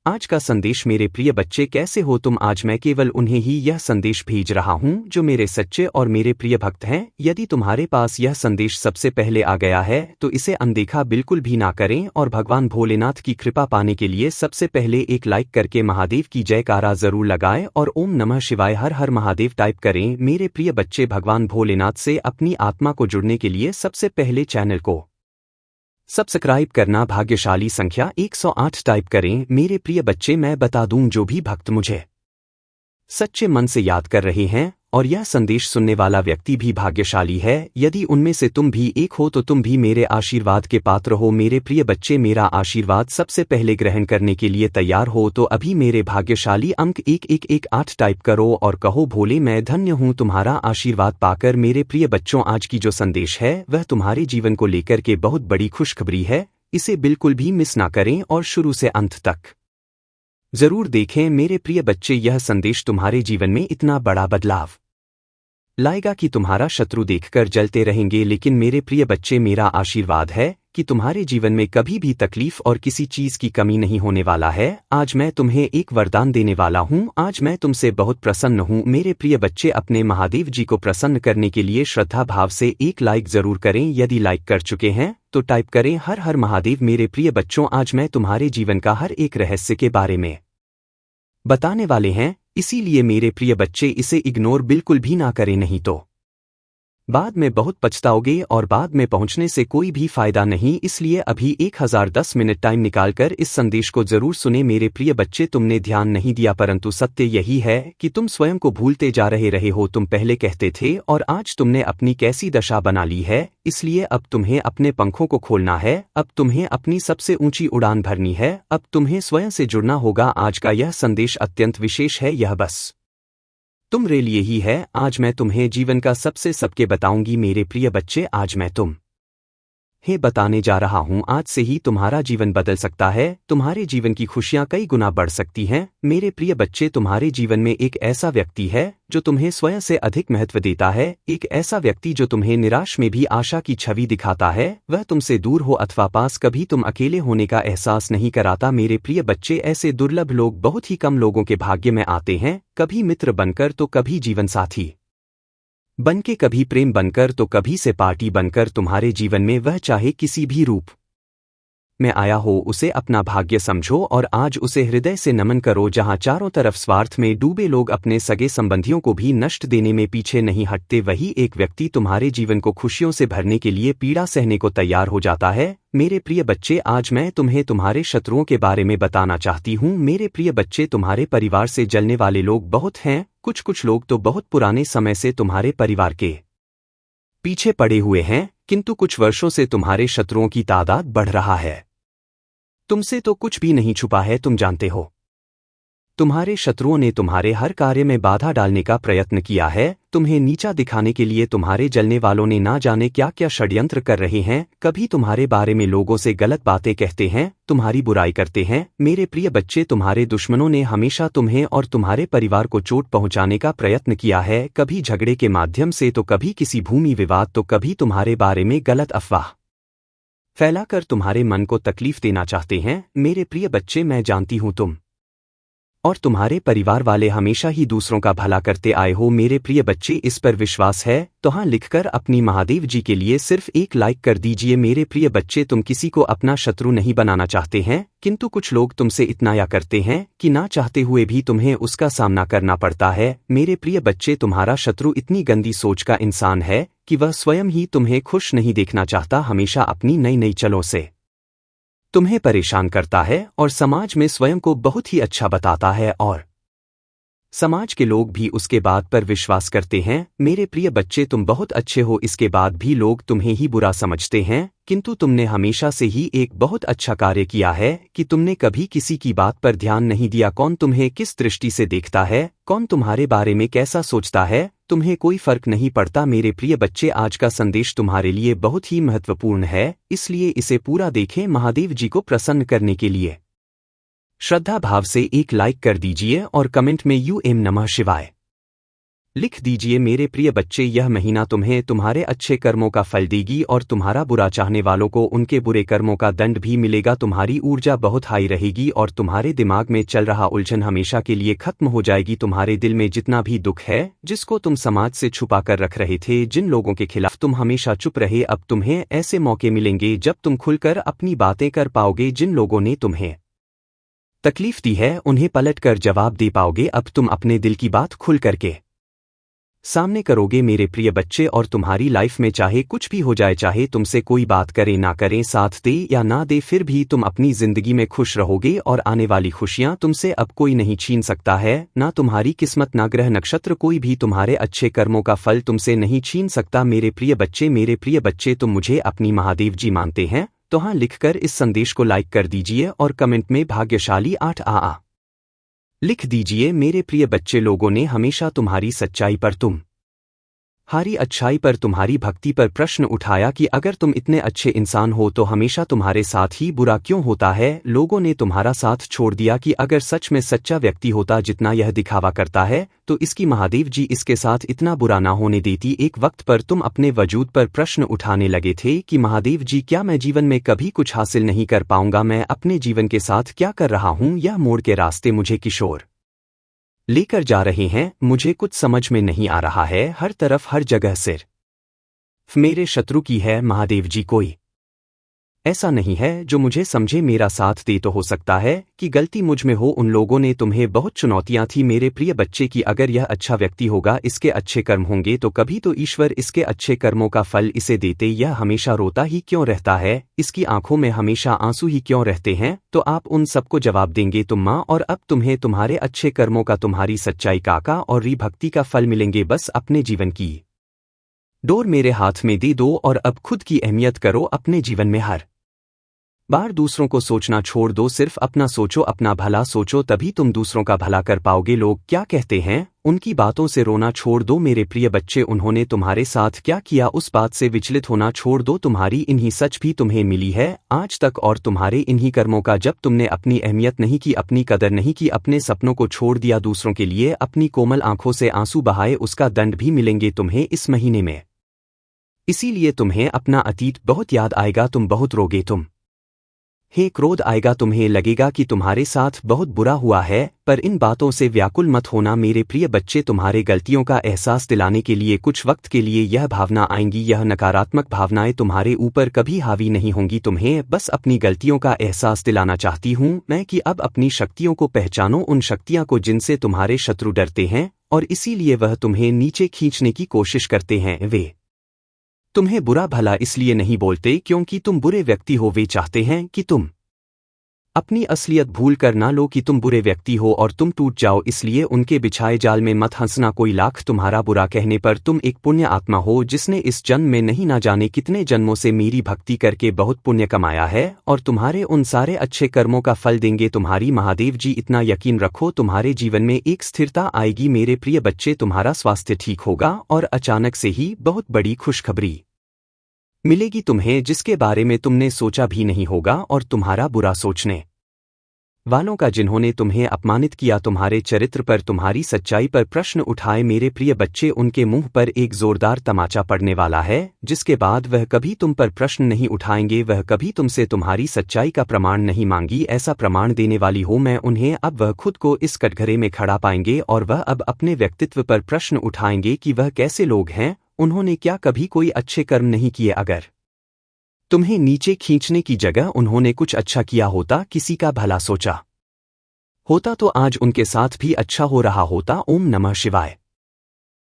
आज का संदेश। मेरे प्रिय बच्चे, कैसे हो तुम? आज मैं केवल उन्हें ही यह संदेश भेज रहा हूं जो मेरे सच्चे और मेरे प्रिय भक्त हैं। यदि तुम्हारे पास यह संदेश सबसे पहले आ गया है तो इसे अनदेखा बिल्कुल भी ना करें और भगवान भोलेनाथ की कृपा पाने के लिए सबसे पहले एक लाइक करके महादेव की जयकारा जरूर लगाएं और ओम नमः शिवाय हर हर महादेव टाइप करें। मेरे प्रिय बच्चे, भगवान भोलेनाथ से अपनी आत्मा को जुड़ने के लिए सबसे पहले चैनल को सब्सक्राइब करना, भाग्यशाली संख्या 108 टाइप करें। मेरे प्रिय बच्चे, मैं बता दूं, जो भी भक्त मुझे सच्चे मन से याद कर रहे हैं और यह संदेश सुनने वाला व्यक्ति भी भाग्यशाली है। यदि उनमें से तुम भी एक हो तो तुम भी मेरे आशीर्वाद के पात्र हो। मेरे प्रिय बच्चे, मेरा आशीर्वाद सबसे पहले ग्रहण करने के लिए तैयार हो तो अभी मेरे भाग्यशाली अंक 1118 टाइप करो और कहो, भोले मैं धन्य हूँ तुम्हारा आशीर्वाद पाकर। मेरे प्रिय बच्चों, आज की जो संदेश है वह तुम्हारे जीवन को लेकर के बहुत बड़ी खुशखबरी है। इसे बिल्कुल भी मिस ना करें और शुरू से अंत तक जरूर देखें। मेरे प्रिय बच्चे, यह संदेश तुम्हारे जीवन में इतना बड़ा बदलाव लाएगा कि तुम्हारा शत्रु देखकर जलते रहेंगे। लेकिन मेरे प्रिय बच्चे, मेरा आशीर्वाद है कि तुम्हारे जीवन में कभी भी तकलीफ और किसी चीज की कमी नहीं होने वाला है। आज मैं तुम्हें एक वरदान देने वाला हूँ। आज मैं तुमसे बहुत प्रसन्न हूँ। मेरे प्रिय बच्चे, अपने महादेव जी को प्रसन्न करने के लिए श्रद्धा भाव से एक लाइक जरूर करें। यदि लाइक कर चुके हैं तो टाइप करें हर हर महादेव। मेरे प्रिय बच्चों, आज मैं तुम्हारे जीवन का हर एक रहस्य के बारे में बताने वाले हैं, इसीलिए मेरे प्रिय बच्चे इसे इग्नोर बिल्कुल भी ना करें, नहीं तो बाद में बहुत पछताओगे और बाद में पहुंचने से कोई भी फायदा नहीं। इसलिए अभी 1010 मिनट टाइम निकालकर इस संदेश को जरूर सुने। मेरे प्रिय बच्चे, तुमने ध्यान नहीं दिया, परंतु सत्य यही है कि तुम स्वयं को भूलते जा रहे हो। तुम पहले कहते थे और आज तुमने अपनी कैसी दशा बना ली है। इसलिए अब तुम्हें अपने पंखों को खोलना है, अब तुम्हें अपनी सबसे ऊंची उड़ान भरनी है, अब तुम्हें स्वयं से जुड़ना होगा। आज का यह संदेश अत्यंत विशेष है, यह बस तुम्हारे लिए ही है। आज मैं तुम्हें जीवन का सबके बताऊंगी। मेरे प्रिय बच्चे, आज मैं बताने जा रहा हूं, आज से ही तुम्हारा जीवन बदल सकता है। तुम्हारे जीवन की खुशियां कई गुना बढ़ सकती हैं। मेरे प्रिय बच्चे, तुम्हारे जीवन में एक ऐसा व्यक्ति है जो तुम्हें स्वयं से अधिक महत्व देता है। एक ऐसा व्यक्ति जो तुम्हें निराश में भी आशा की छवि दिखाता है। वह तुमसे दूर हो अथवा पास, कभी तुम अकेले होने का एहसास नहीं कराता। मेरे प्रिय बच्चे, ऐसे दुर्लभ लोग बहुत ही कम लोगों के भाग्य में आते हैं, कभी मित्र बनकर तो कभी जीवन साथी बनके, कभी प्रेम बनकर तो कभी से पार्टी बनकर। तुम्हारे जीवन में वह चाहे किसी भी रूप में आया हो, उसे अपना भाग्य समझो और आज उसे हृदय से नमन करो। जहां चारों तरफ स्वार्थ में डूबे लोग अपने सगे संबंधियों को भी नष्ट देने में पीछे नहीं हटते, वही एक व्यक्ति तुम्हारे जीवन को खुशियों से भरने के लिए पीड़ा सहने को तैयार हो जाता है। मेरे प्रिय बच्चे, आज मैं तुम्हें तुम्हारे शत्रुओं के बारे में बताना चाहती हूँ। मेरे प्रिय बच्चे, तुम्हारे परिवार से जलने वाले लोग बहुत हैं। कुछ लोग तो बहुत पुराने समय से तुम्हारे परिवार के पीछे पड़े हुए हैं, किंतु कुछ वर्षों से तुम्हारे शत्रुओं की तादाद बढ़ रहा है। तुमसे तो कुछ भी नहीं छुपा है, तुम जानते हो। तुम्हारे शत्रुओं ने तुम्हारे हर कार्य में बाधा डालने का प्रयत्न किया है। तुम्हें नीचा दिखाने के लिए तुम्हारे जलने वालों ने ना जाने क्या क्या षड्यंत्र कर रहे हैं। कभी तुम्हारे बारे में लोगों से गलत बातें कहते हैं, तुम्हारी बुराई करते हैं। मेरे प्रिय बच्चे, तुम्हारे दुश्मनों ने हमेशा तुम्हें और तुम्हारे परिवार को चोट पहुंचाने का प्रयत्न किया है, कभी झगड़े के माध्यम से तो कभी किसी भूमि विवाद, तो कभी तुम्हारे बारे में गलत अफवाह फैलाकर तुम्हारे मन को तकलीफ देना चाहते हैं। मेरे प्रिय बच्चे, मैं जानती हूं तुम और तुम्हारे परिवार वाले हमेशा ही दूसरों का भला करते आए हो। मेरे प्रिय बच्चे, इस पर विश्वास है तो हाँ लिखकर अपनी महादेव जी के लिए सिर्फ एक लाइक कर दीजिए। मेरे प्रिय बच्चे, तुम किसी को अपना शत्रु नहीं बनाना चाहते हैं, किंतु कुछ लोग तुमसे इतना या करते हैं कि ना चाहते हुए भी तुम्हें उसका सामना करना पड़ता है। मेरे प्रिय बच्चे, तुम्हारा शत्रु इतनी गंदी सोच का इंसान है कि वह स्वयं ही तुम्हें खुश नहीं देखना चाहता, हमेशा अपनी नई नई चलों से तुम्हें परेशान करता है और समाज में स्वयं को बहुत ही अच्छा बताता है और समाज के लोग भी उसके बात पर विश्वास करते हैं। मेरे प्रिय बच्चे, तुम बहुत अच्छे हो, इसके बाद भी लोग तुम्हें ही बुरा समझते हैं, किंतु तुमने हमेशा से ही एक बहुत अच्छा कार्य किया है कि तुमने कभी किसी की बात पर ध्यान नहीं दिया। कौन तुम्हें किस दृष्टि से देखता है, कौन तुम्हारे बारे में कैसा सोचता है, तुम्हें कोई फर्क नहीं पड़ता। मेरे प्रिय बच्चे, आज का संदेश तुम्हारे लिए बहुत ही महत्वपूर्ण है, इसलिए इसे पूरा देखें। महादेव जी को प्रसन्न करने के लिए श्रद्धा भाव से एक लाइक कर दीजिए और कमेंट में यूएम नमः शिवाय लिख दीजिए मेरे प्रिय बच्चे, यह महीना तुम्हें तुम्हारे अच्छे कर्मों का फल देगी और तुम्हारा बुरा चाहने वालों को उनके बुरे कर्मों का दंड भी मिलेगा। तुम्हारी ऊर्जा बहुत हाई रहेगी और तुम्हारे दिमाग में चल रहा उलझन हमेशा के लिए खत्म हो जाएगी। तुम्हारे दिल में जितना भी दुख है, जिसको तुम समाज से छुपा कर रख रहे थे, जिन लोगों के खिलाफ तुम हमेशा चुप रहे, अब तुम्हें ऐसे मौके मिलेंगे जब तुम खुलकर अपनी बातें कर पाओगे। जिन लोगों ने तुम्हें तकलीफ दी है उन्हें पलट कर जवाब दे पाओगे। अब तुम अपने दिल की बात खुल करके सामने करोगे मेरे प्रिय बच्चे, और तुम्हारी लाइफ में चाहे कुछ भी हो जाए, चाहे तुमसे कोई बात करे ना करें, साथ दे या ना दे, फिर भी तुम अपनी जिंदगी में खुश रहोगे और आने वाली खुशियां तुमसे अब कोई नहीं छीन सकता है। ना तुम्हारी किस्मत, ना ग्रह नक्षत्र, कोई भी तुम्हारे अच्छे कर्मों का फल तुमसे नहीं छीन सकता। मेरे प्रिय बच्चे, तुम मुझे अपनी महादेव जी मानते हैं तो हाँ लिखकर इस संदेश को लाइक कर दीजिए और कमेंट में भाग्यशाली 8 आ लिख दीजिए। मेरे प्रिय बच्चे, लोगों ने हमेशा तुम्हारी सच्चाई पर, तुम्हारी अच्छाई पर, तुम्हारी भक्ति पर प्रश्न उठाया कि अगर तुम इतने अच्छे इंसान हो तो हमेशा तुम्हारे साथ ही बुरा क्यों होता है। लोगों ने तुम्हारा साथ छोड़ दिया कि अगर सच में सच्चा व्यक्ति होता जितना यह दिखावा करता है तो इसकी महादेव जी इसके साथ इतना बुरा ना होने देती। एक वक्त पर तुम अपने वजूद पर प्रश्न उठाने लगे थे कि महादेव जी, क्या मैं जीवन में कभी कुछ हासिल नहीं कर पाऊंगा? मैं अपने जीवन के साथ क्या कर रहा हूं? यह मोड़ के रास्ते मुझे किशोर लेकर जा रहे हैं, मुझे कुछ समझ में नहीं आ रहा है। हर तरफ हर जगह सिर्फ मेरे शत्रु की है। महादेव जी, कोई ऐसा नहीं है जो मुझे समझे, मेरा साथ दे। तो हो सकता है कि गलती मुझ में हो। उन लोगों ने तुम्हें बहुत चुनौतियां थी मेरे प्रिय बच्चे की अगर यह अच्छा व्यक्ति होगा, इसके अच्छे कर्म होंगे तो कभी तो ईश्वर इसके अच्छे कर्मों का फल इसे देते। यह हमेशा रोता ही क्यों रहता है? इसकी आंखों में हमेशा आंसू ही क्यों रहते हैं? तो आप उन सबको जवाब देंगे तुम माँ, और अब तुम्हें तुम्हारे अच्छे कर्मों का, तुम्हारी सच्चाई का और भक्ति का फल मिलेंगे। बस अपने जीवन की डोर मेरे हाथ में दे दो और अब खुद की अहमियत करो। अपने जीवन में हर बार दूसरों को सोचना छोड़ दो, सिर्फ अपना सोचो, अपना भला सोचो, तभी तुम दूसरों का भला कर पाओगे। लोग क्या कहते हैं उनकी बातों से रोना छोड़ दो मेरे प्रिय बच्चे। उन्होंने तुम्हारे साथ क्या किया उस बात से विचलित होना छोड़ दो। तुम्हारी इन्हीं सच भी तुम्हें मिली है आज तक, और तुम्हारे इन्हीं कर्मों का जब तुमने अपनी अहमियत नहीं की, अपनी कदर नहीं की, अपने सपनों को छोड़ दिया, दूसरों के लिए अपनी कोमल आंखों से आंसू बहाए, उसका दंड भी मिलेंगे तुम्हें इस महीने में। इसीलिए तुम्हें अपना अतीत बहुत याद आएगा, तुम बहुत रोगे, हे क्रोध आएगा, तुम्हें लगेगा कि तुम्हारे साथ बहुत बुरा हुआ है। पर इन बातों से व्याकुल मत होना मेरे प्रिय बच्चे, तुम्हारे गलतियों का एहसास दिलाने के लिए कुछ वक्त के लिए यह भावना आएंगी। यह नकारात्मक भावनाएं तुम्हारे ऊपर कभी हावी नहीं होंगी। तुम्हें बस अपनी गलतियों का एहसास दिलाना चाहती हूं मैं कि अब अपनी शक्तियों को पहचानो, उन शक्तियां को जिनसे तुम्हारे शत्रु डरते हैं और इसीलिए वह तुम्हें नीचे खींचने की कोशिश करते हैं। वे तुम्हें बुरा भला इसलिए नहीं बोलते क्योंकि तुम बुरे व्यक्ति हो, वे चाहते हैं कि तुम अपनी असलियत भूल कर ना लो कि तुम बुरे व्यक्ति हो और तुम टूट जाओ। इसलिए उनके बिछाए जाल में मत हंसना। कोई लाख तुम्हारा बुरा कहने पर तुम एक पुण्य आत्मा हो जिसने इस जन्म में नहीं ना जाने कितने जन्मों से मेरी भक्ति करके बहुत पुण्य कमाया है, और तुम्हारे उन सारे अच्छे कर्मों का फल देंगे तुम्हारी महादेव जी। इतना यकीन रखो, तुम्हारे जीवन में एक स्थिरता आएगी मेरे प्रिय बच्चे, तुम्हारा स्वास्थ्य ठीक होगा और अचानक से ही बहुत बड़ी खुशखबरी मिलेगी तुम्हें जिसके बारे में तुमने सोचा भी नहीं होगा। और तुम्हारा बुरा सोचने वालों का, जिन्होंने तुम्हें अपमानित किया, तुम्हारे चरित्र पर, तुम्हारी सच्चाई पर प्रश्न उठाए मेरे प्रिय बच्चे, उनके मुंह पर एक जोरदार तमाचा पड़ने वाला है जिसके बाद वह कभी तुम पर प्रश्न नहीं उठाएंगे, वह कभी तुमसे तुम्हारी सच्चाई का प्रमाण नहीं मांगी। ऐसा प्रमाण देने वाली हूं मैं उन्हें। अब वह खुद को इस कटघरे में खड़ा पाएंगे और वह अब अपने व्यक्तित्व पर प्रश्न उठाएंगे कि वह कैसे लोग हैं, उन्होंने क्या कभी कोई अच्छे कर्म नहीं किए? अगर तुम्हें नीचे खींचने की जगह उन्होंने कुछ अच्छा किया होता, किसी का भला सोचा होता, तो आज उनके साथ भी अच्छा हो रहा होता। ओम नमः शिवाय।